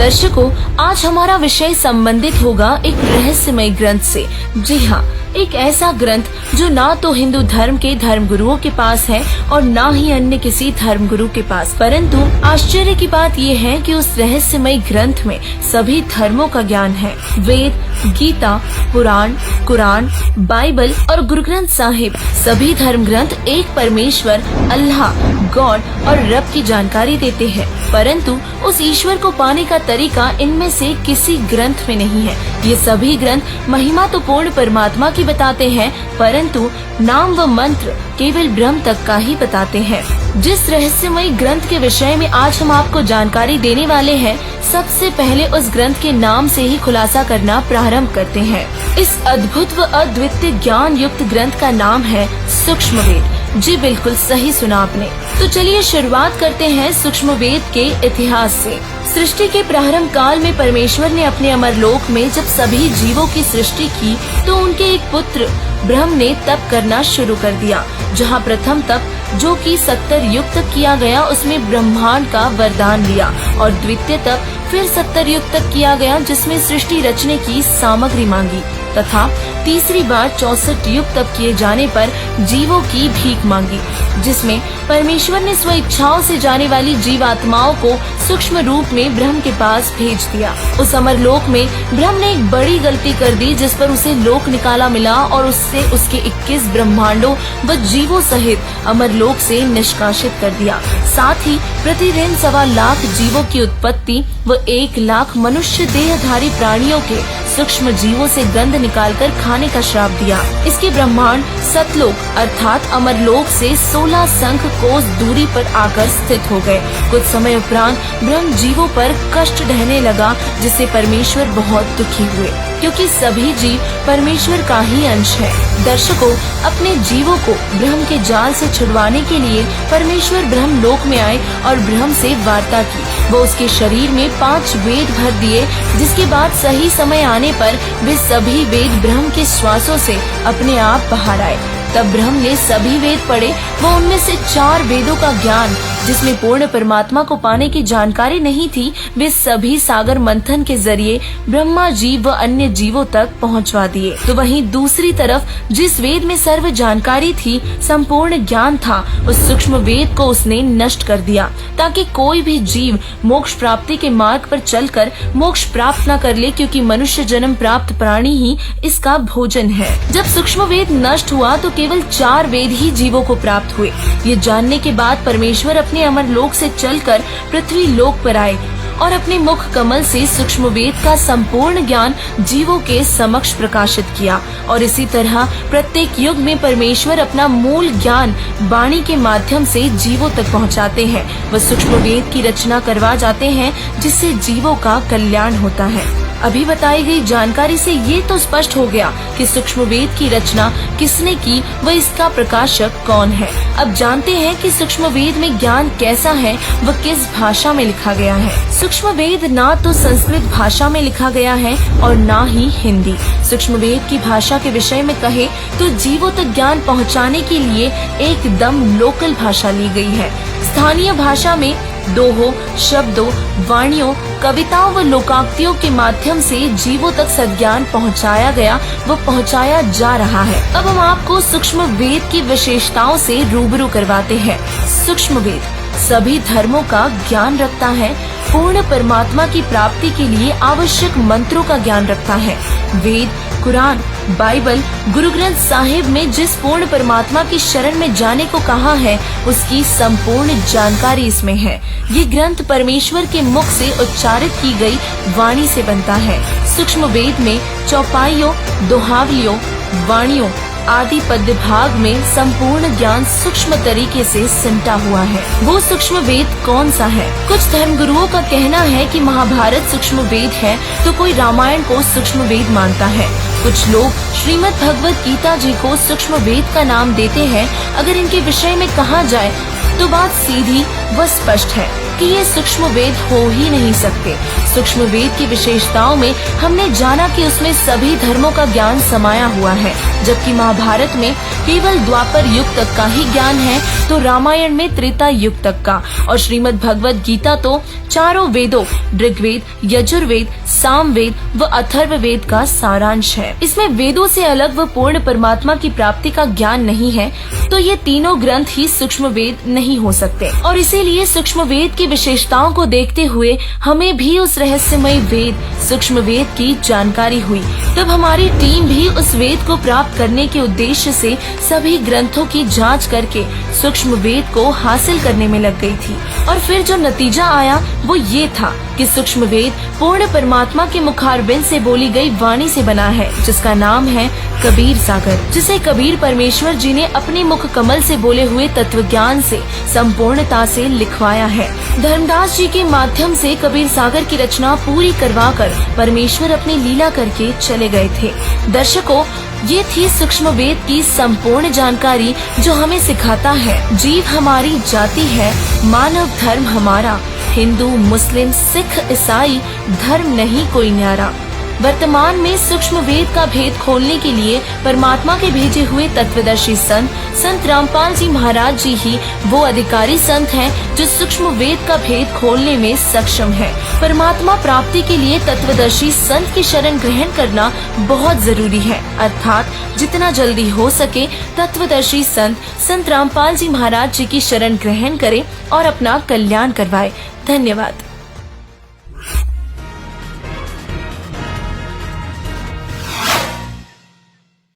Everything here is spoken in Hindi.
दर्शकों, आज हमारा विषय संबंधित होगा एक रहस्यमय ग्रंथ से। जी हाँ, एक ऐसा ग्रंथ जो ना तो हिंदू धर्म के धर्मगुरुओं के पास है और ना ही अन्य किसी धर्मगुरु के पास, परंतु आश्चर्य की बात ये है कि उस रहस्यमय ग्रंथ में सभी धर्मों का ज्ञान है। वेद, गीता, पुराण, कुरान, बाइबल और गुरु ग्रंथ साहिब, सभी धर्म ग्रंथ एक परमेश्वर अल्लाह, गॉड और रब की जानकारी देते हैं, परंतु उस ईश्वर को पाने का तरीका इनमें से किसी ग्रंथ में नहीं है। ये सभी ग्रंथ महिमा तो पूर्ण परमात्मा की बताते हैं, परंतु नाम व मंत्र केवल ब्रह्म तक का ही बताते हैं। जिस रहस्यमय ग्रंथ के विषय में आज हम आपको जानकारी देने वाले हैं, सबसे पहले उस ग्रंथ के नाम से ही खुलासा करना प्रारंभ करते हैं। इस अद्भुत व अद्वितीय ज्ञान युक्त ग्रंथ का नाम है सूक्ष्म वेद। जी बिल्कुल सही सुना आपने। तो चलिए शुरुआत करते हैं सूक्ष्म वेद के इतिहास से। सृष्टि के प्रारंभ काल में परमेश्वर ने अपने अमरलोक में जब सभी जीवों की सृष्टि की तो उनके एक पुत्र ब्रह्म ने तप करना शुरू कर दिया। जहाँ प्रथम तप जो कि 70 युग तक किया गया, उसमें ब्रह्मांड का वरदान लिया, और द्वितीय तप फिर 70 युग तक किया गया, जिसमें सृष्टि रचने की सामग्री मांगी, तथा तीसरी बार 64 युग तक किए जाने पर जीवों की भीख मांगी, जिसमें परमेश्वर ने स्व इच्छाओं से जाने वाली जीवात्माओं को सूक्ष्म रूप में ब्रह्म के पास भेज दिया। उस अमरलोक में ब्रह्म ने एक बड़ी गलती कर दी, जिस पर उसे लोक निकाला मिला और उससे उसके 21 ब्रह्मांडों व जीवों सहित अमरलोक से निष्कासित कर दिया। साथ ही प्रतिदिन 1.25 लाख जीवों की उत्पत्ति व 1 लाख मनुष्य देहधारी प्राणियों के सूक्ष्म जीवों से गंध निकालकर खाने का श्राप दिया। इसके ब्रह्मांड सतलोक अर्थात अमरलोक से 16 शंख कोस दूरी पर आकर स्थित हो गए। कुछ समय उपरांत ब्रह्म जीवों पर कष्ट ढहने लगा, जिससे परमेश्वर बहुत दुखी हुए, क्योंकि सभी जीव परमेश्वर का ही अंश है। दर्शकों, अपने जीवों को ब्रह्म के जाल से छुड़वाने के लिए परमेश्वर ब्रह्म लोक में आए और ब्रह्म से वार्ता की। वो उसके शरीर में 5 वेद भर दिए, जिसके बाद सही समय आने पर वे सभी वेद ब्रह्म के श्वासों से अपने आप बाहर आए। तब ब्रह्म ने सभी वेद पढ़े। वो उनमें से 4 वेदों का ज्ञान, जिसमें पूर्ण परमात्मा को पाने की जानकारी नहीं थी, वे सभी सागर मंथन के जरिए ब्रह्मा जीव व अन्य जीवों तक पहुंचवा दिए। तो वहीं दूसरी तरफ जिस वेद में सर्व जानकारी थी, संपूर्ण ज्ञान था, उस सूक्ष्म वेद को उसने नष्ट कर दिया, ताकि कोई भी जीव मोक्ष प्राप्ति के मार्ग पर चलकर मोक्ष प्राप्त न कर ले, क्योंकि मनुष्य जन्म प्राप्त प्राणी ही इसका भोजन है। जब सूक्ष्म वेद नष्ट हुआ तो केवल 4 वेद ही जीवों को प्राप्त हुए। ये जानने के बाद परमेश्वर अपने अमरलोक से चलकर पृथ्वी लोक पर आए और अपने मुख कमल से सूक्ष्म वेद का संपूर्ण ज्ञान जीवों के समक्ष प्रकाशित किया। और इसी तरह प्रत्येक युग में परमेश्वर अपना मूल ज्ञान वाणी के माध्यम से जीवों तक पहुंचाते हैं। वह सूक्ष्म वेद की रचना करवा जाते हैं, जिससे जीवों का कल्याण होता है। अभी बताई गई जानकारी से ये तो स्पष्ट हो गया कि सूक्ष्म वेद की रचना किसने की व इसका प्रकाशक कौन है। अब जानते हैं कि सूक्ष्म वेद में ज्ञान कैसा है व किस भाषा में लिखा गया है। सूक्ष्म वेद ना तो संस्कृत भाषा में लिखा गया है और ना ही हिंदी। सूक्ष्म वेद की भाषा के विषय में कहे तो जीवों तक ज्ञान पहुँचाने के लिए एकदम लोकल भाषा ली गई है। स्थानीय भाषा में दोहों, शब्दों, वाणियों, कविताओं व लोकोक्तियों के माध्यम से जीवों तक सद्ज्ञान पहुंचाया गया व पहुंचाया जा रहा है। अब हम आपको सूक्ष्म वेद की विशेषताओं से रूबरू करवाते हैं। सूक्ष्म वेद सभी धर्मों का ज्ञान रखता है, पूर्ण परमात्मा की प्राप्ति के लिए आवश्यक मंत्रों का ज्ञान रखता है। वेद, कुरान, बाइबल, गुरु ग्रंथ साहिब में जिस पूर्ण परमात्मा की शरण में जाने को कहा है, उसकी संपूर्ण जानकारी इसमें है। ये ग्रंथ परमेश्वर के मुख से उच्चारित की गई वाणी से बनता है। सूक्ष्म वेद में चौपाइयों, दोहावलियों, वाणियों आदि पद्य भाग में संपूर्ण ज्ञान सूक्ष्म तरीके से सिमटा हुआ है। वो सूक्ष्म वेद कौन सा है? कुछ धर्मगुरुओं का कहना है कि महाभारत सूक्ष्म वेद है, तो कोई रामायण को सूक्ष्म वेद मानता है। कुछ लोग श्रीमद् भगवत गीता जी को सूक्ष्म वेद का नाम देते हैं। अगर इनके विषय में कहा जाए तो बात सीधी व स्पष्ट है कि ये सूक्ष्म वेद हो ही नहीं सकते। सूक्ष्म वेद की विशेषताओं में हमने जाना कि उसमें सभी धर्मों का ज्ञान समाया हुआ है, जबकि महाभारत में केवल द्वापर युग तक का ही ज्ञान है, तो रामायण में त्रेता युग तक का, और श्रीमद् भगवत गीता तो चारों वेदों ऋग्वेद, यजुर्वेद, सामवेद व अथर्ववेद का सारांश है। इसमें वेदों से अलग व पूर्ण परमात्मा की प्राप्ति का ज्ञान नहीं है, तो ये तीनों ग्रंथ ही सूक्ष्म वेद नहीं हो सकते। और इसीलिए सूक्ष्म वेद की विशेषताओं को देखते हुए हमें भी उस रहस्यमय वेद सूक्ष्म वेद की जानकारी हुई। तब हमारी टीम भी उस वेद को प्राप्त करने के उद्देश्य से सभी ग्रंथों की जांच करके सूक्ष्म वेद को हासिल करने में लग गई थी। और फिर जो नतीजा आया वो ये था कि सूक्ष्म वेद पूर्ण परमात्मा के मुखारबिंद से बोली गई वाणी से बना है, जिसका नाम है कबीर सागर, जिसे कबीर परमेश्वर जी ने अपने मुख कमल से बोले हुए तत्व ज्ञान से संपूर्णता से लिखवाया है। धर्मदास जी के माध्यम से कबीर सागर की रचना पूरी करवाकर परमेश्वर अपनी लीला करके चले गए थे। दर्शकों, ये थी सूक्ष्म वेद की संपूर्ण जानकारी जो हमें सिखाता है जीव हमारी जाति है, मानव धर्म हमारा, हिंदू मुस्लिम सिख ईसाई धर्म नहीं कोई न्यारा। वर्तमान में सूक्ष्म वेद का भेद खोलने के लिए परमात्मा के भेजे हुए तत्वदर्शी संत रामपाल जी महाराज जी ही वो अधिकारी संत हैं जो सूक्ष्म वेद का भेद खोलने में सक्षम है। परमात्मा प्राप्ति के लिए तत्वदर्शी संत की शरण ग्रहण करना बहुत जरूरी है, अर्थात जितना जल्दी हो सके तत्वदर्शी संत रामपाल जी महाराज जी की शरण ग्रहण करें और अपना कल्याण करवाए। धन्यवाद।